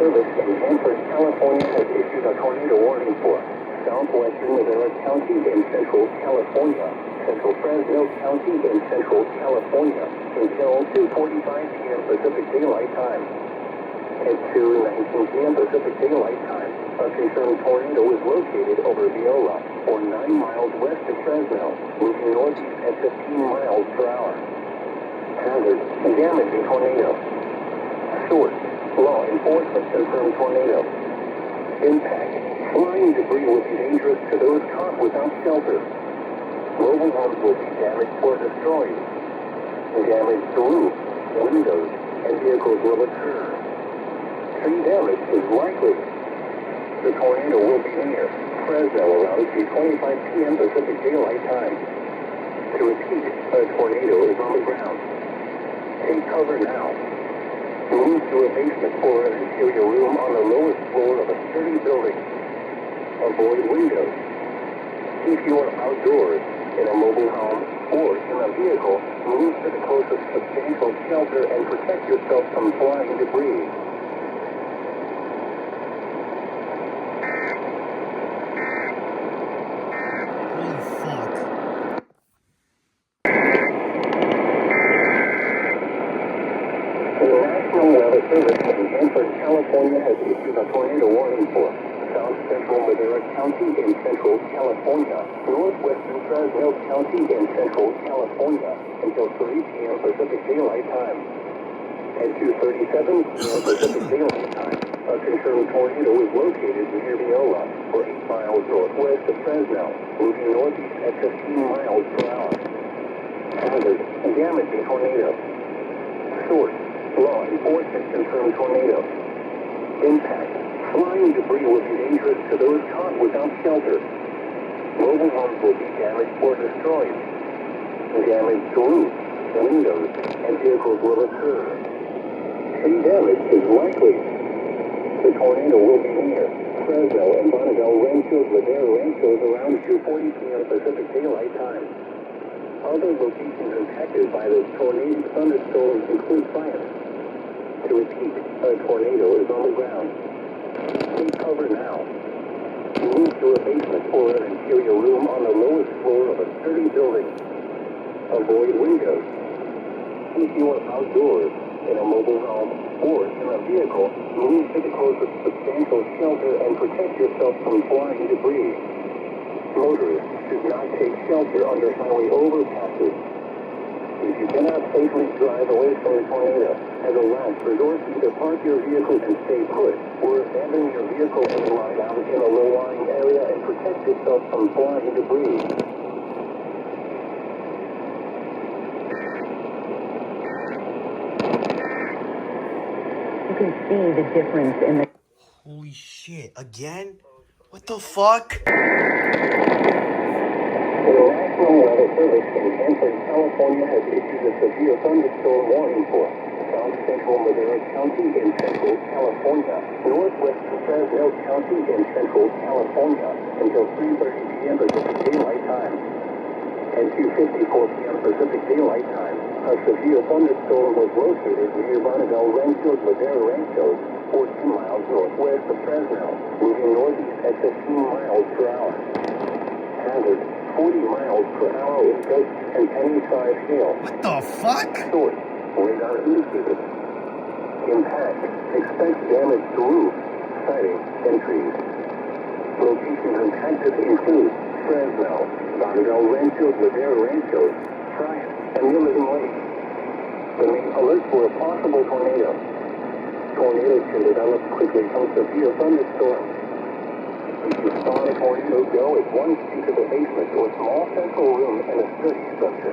Service in Hanford, California has issued a tornado warning for southwestern Madera County in central California, central Fresno County in central California until 2:45 p.m. Pacific Daylight Time. At 2:19 p.m. Pacific Daylight Time, a confirmed tornado is located over Viola, or 9 miles west of Fresno, moving northeast at 15 miles per hour. Hazard, damaging tornado. Source, law enforcement confirmed tornado. Impact, flying debris will be dangerous to those caught without shelter. Mobile homes will be damaged or destroyed. Damage to roofs, windows, and vehicles will occur. Tree damage is likely. The tornado will be near Fresno around 2:25 p.m. Pacific Daylight Time. To repeat, a tornado is on the ground. Take cover now. Move to a basement or an interior room on the lowest floor of a sturdy building. Avoid windows. If you are outdoors, in a mobile home, or in a vehicle, move to the closest substantial shelter and protect yourself from flying debris. Service in Hanford, California has issued a tornado warning for south central Madera County in central California, northwestern Fresno County in central California until 3 p.m. Pacific Daylight Time. At 2:37 p.m. Pacific Daylight Time, a confirmed tornado is located near Viola, or 8 miles northwest of Fresno, moving northeast at 15 miles per hour. Hazard, damaging tornado. Source, law enforcement confirmed tornado. Impact, flying debris will be dangerous to those caught without shelter. Mobile homes will be damaged or destroyed. Damage to roofs, windows, and vehicles will occur. Tree damage is likely. The tornado will be near Fresno and Bonneville Ranchos, Ladera Ranchos around 2:40 p.m. Pacific Daylight Time. Other locations impacted by the tornado thunderstorms include fire. To repeat, a tornado is on the ground. Take cover now. Move to a basement or an interior room on the lowest floor of a sturdy building. Avoid windows. If you are outdoors, in a mobile home, or in a vehicle, move to the closest substantial shelter and protect yourself from flying debris. Motorists should not take shelter under highway overpasses. If you cannot safely drive away from the tornado, as a last resort, either park your vehicle and stay put, or abandon your vehicle and lie down in a low-lying area and protect yourself from flying debris. You can see the difference in the... Holy shit, again? What the fuck? The National Weather Service in Hanford, California has issued a severe thunderstorm warning for south central Madera County in central California, northwestern Fresno County in central California until 3:30 p.m. Pacific Daylight Time. At 2:54 p.m. Pacific Daylight Time, a severe thunderstorm was located near Bonneville Ranchos, Ladera Ranchos, 14 miles northwest of Fresno, moving northeast at 15 miles per hour. Hazard, 40 miles per hour in gust and penny-sized hail. What the fuck? Source, radar indicated. Impact, expect damage to roofs, siding, and trees. Locations impacted include Fresno, Bonneville Ranchos, Ladera Ranchos, Friant, and Milligan Lake. The main alert for a possible tornado. Tornadoes can develop quickly from severe thunderstorms. If you spot a tornado, go at once into the basement or small central room in a sturdy structure.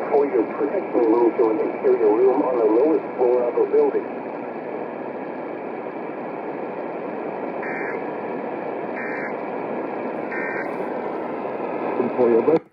For your protection, move to an interior room on the lowest floor of a building. For your birthday.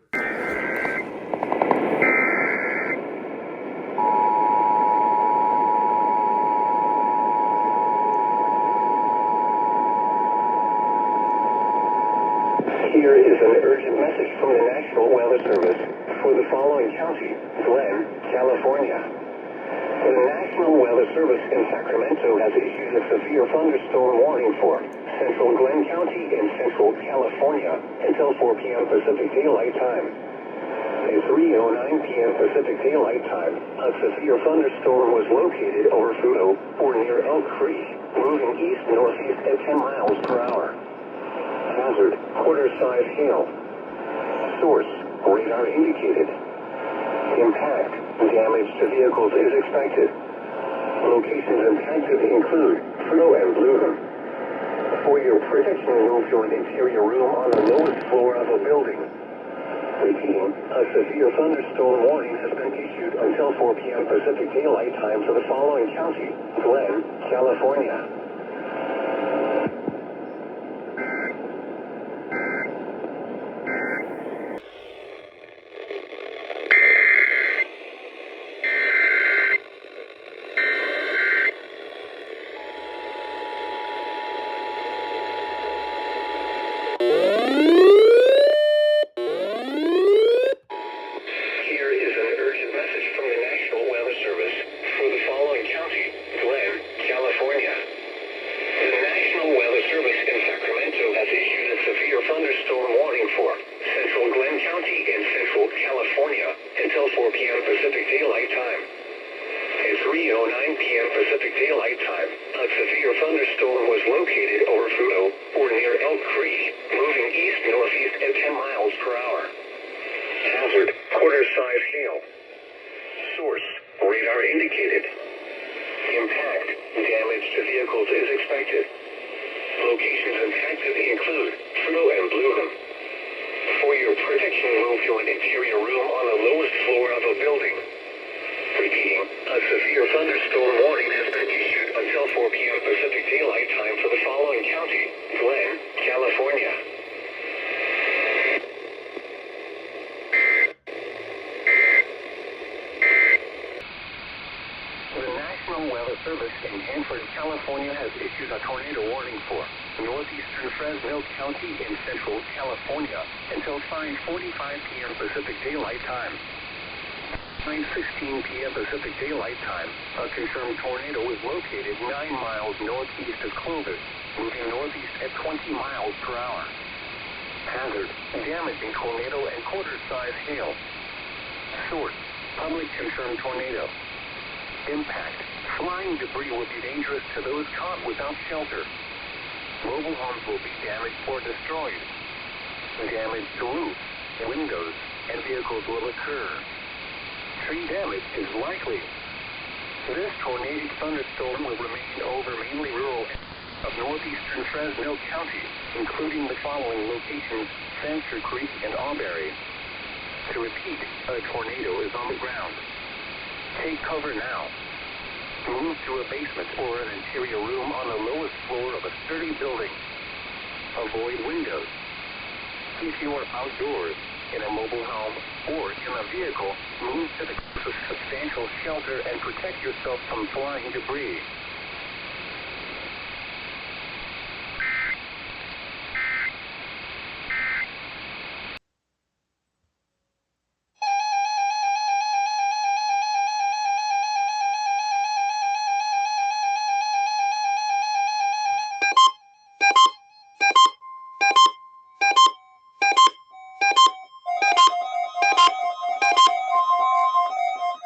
Here is an urgent message from the National Weather Service for the following county, Glen, California. The National Weather Service in Sacramento has issued a severe thunderstorm warning for central Glenn County in central California until 4 p.m. Pacific Daylight Time. At 3:09 p.m. Pacific Daylight Time, a severe thunderstorm was located over Fudo or near Elk Creek, moving east-northeast at 10 miles per hour. Hazard, quarter-size hail. Source, radar indicated. Impact, damage to vehicles is expected. Locations impacted include Fudo and Bloom. For your protection, move to an interior room on the lowest floor of a building. Repeating, a severe thunderstorm warning has been issued until 4 p.m. Pacific Daylight Time for the following county: Glenn, California. Here is an urgent message from the National Weather Service for the following county: Glenn, California. The National Weather Service in Sacramento has issued a severe thunderstorm warning for central Glenn County in central California until 4 p.m. Pacific Daylight Time. At 3:09 p.m. Pacific Daylight Time, a severe thunderstorm was located over Fudo or near Elk Creek, moving east-northeast at 10 miles per hour. Hazard, quarter-size hail. Source, radar indicated. Impact, damage to vehicles is expected. Locations impacted include Fudo and Bloom. For your protection, move to an interior room on the lowest floor of a building. Repeating, a severe thunderstorm warning has been issued until 4 p.m. Pacific Daylight Time for the following county: Glenn, California. The National Weather Service in Hanford, California has issued a tornado warning for northeastern Fresno County in central California until 5:45 p.m. Pacific Daylight Time. 9:16 p.m. Pacific Daylight Time, a confirmed tornado is located 9 miles northeast of Clovis, moving northeast at 20 miles per hour. Hazard, damaging tornado and quarter-size hail. Source, public confirmed tornado. Impact, flying debris will be dangerous to those caught without shelter. Mobile homes will be damaged or destroyed. Damage to roofs, windows, and vehicles will occur. Tree damage is likely. This tornadic thunderstorm will remain over mainly rural of northeastern Fresno County, including the following locations: Sanford Creek and Auberry. To repeat, a tornado is on the ground. Take cover now. Move to a basement or an interior room on the lowest floor of a sturdy building. Avoid windows. If you are outdoors, in a mobile home, or in a vehicle, move to the closest substantial shelter and protect yourself from flying debris.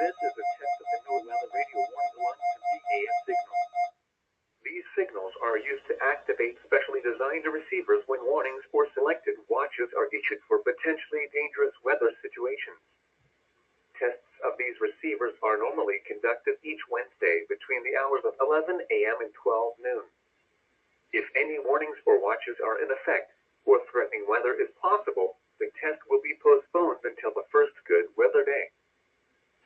This is a test of the NOAA radio warning alarm and EAS signals. These signals are used to activate specially designed receivers when warnings or selected watches are issued for potentially dangerous weather situations. Tests of these receivers are normally conducted each Wednesday between the hours of 11 a.m. and 12 noon. If any warnings or watches are in effect or threatening weather is possible, the test will be postponed until the first good weather day.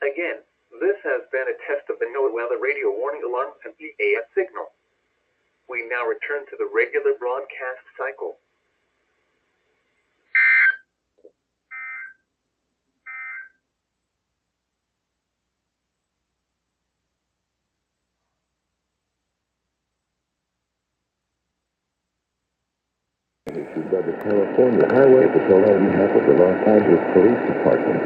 Again, this has been a test of the NOAA weather radio warning alarm and EAS signal. We now return to the regular broadcast cycle. Issued by the California Highway Patrol on behalf of the Los Angeles Police Department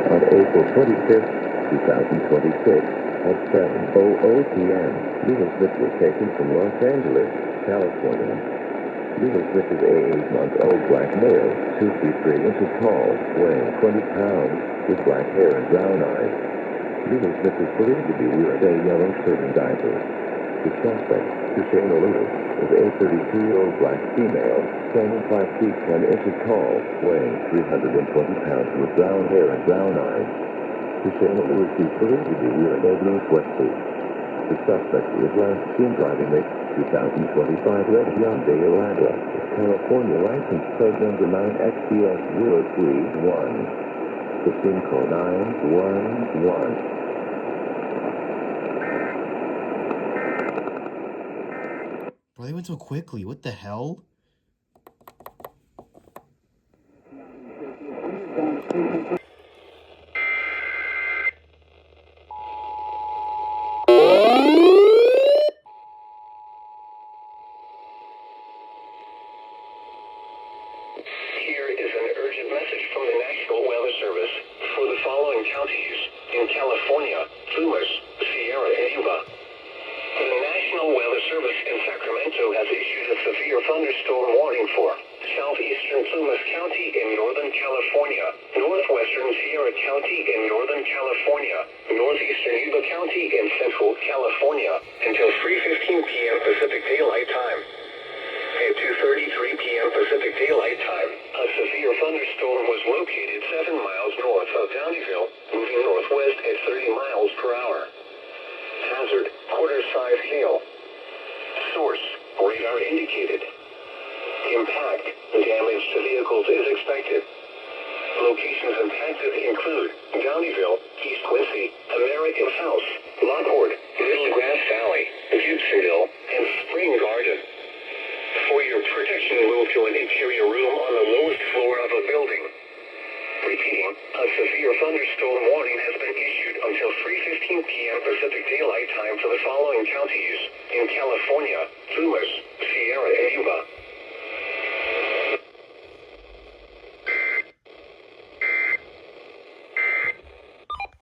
on April 25th, 2026. At 7:00 p.m., legal slip was taken from Los Angeles, California. Legal slip is a 8-month-old black male, 2 feet 3 inches tall, weighing 20 pounds, with black hair and brown eyes. Legal slip is believed to be wearing a yellow shirt and diapers. The suspect, Shane Lewis, is a 32-year-old black female, standing 5 feet 10 inches tall, weighing 320 pounds, with brown hair and brown eyes. Shane Lewis is believed to be wearing a blue sweatsuit. The suspect was last seen driving a 2025 red Hyundai Elantra, California license plate number 9XBS031. The scene code 911. Bro, they went so quickly. What the hell? Here is an urgent message from the National Weather Service for the following counties in California: Plumas, Sierra, and Yuba. The National Weather Service in Sacramento has issued a severe thunderstorm warning for southeastern Plumas County in Northern California, northwestern Sierra County in Northern California, northeastern Yuba County in Central California until 3:15 p.m. Pacific Daylight Time. At 2:33 p.m. Pacific Daylight Time, a severe thunderstorm was located 7 miles north of Downeyville, moving northwest at 30 miles per hour. Hazard, quarter-size hail. Source, radar indicated. Impact, damage to vehicles is expected. Locations impacted include Downeyville, East Quincy, American House, Lockhart, Little Grass Valley, Gibsonville, and Spring Garden. For your protection, move to an interior room on the lowest floor of a building. Repeating, a severe thunderstorm warning has been issued until 3:15 p.m. Pacific Daylight Time for the following counties in California: Plumas, Sierra, and Yuba.